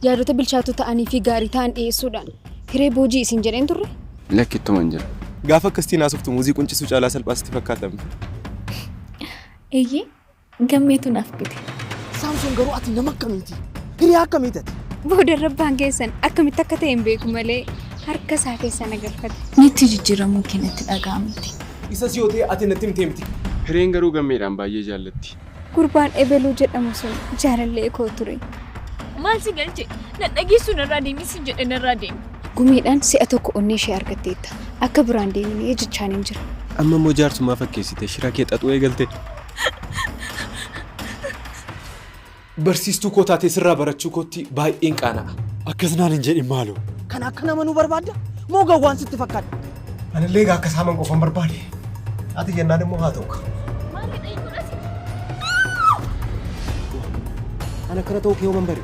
yaadota bilchaatoo ta'anii fi gaarii ta'an dhiyeessuudhaan hiree boojii isin jedheen turre? Lakkittuma hin jiru. Gaafa akkasitti naasoftu muuzii quncisuu caalaa salphaatti fakkaatame. Eeyyee gammeetu naaf bite. Saamsoon garuu ati nama akkamiiti? Hiree akkamiitati? Booda rabbaan keessan akkamitti akka ta'e hin beeku malee harka isaa keessa nagalfate. Nitti jijjiiramuu keenyatti dhaga'amti. Isas yoo ta'e ati natti himtee miti. Hireen garuu gammeedhaan baay'ee jaallatti. Gurbaan Ebeluu jedhamu sun jaalallee koo ture. Maal si galche? Na dhageessu narraa deemi si jedhe narraa deemi. Gumiidhaan si'a tokko onnee ishee argatteetta. Akka biraan deeminee jechaan hin jira. Amma immoo jaarsummaa fakkeessite shira kee xaxuu eegalte. Barsiistuu koo taatee sirraa barachuu kootti baay'een qaana'a. Akkasnaan hin jedhin maaloo. Kan akka nama nu barbaadda? Moo gawwaan sitti fakkaata? Anillee akka saaman qofan barbaade. Ati jennaan immoo haa ta'u. Ana kana ta'uu kee hoo man bare.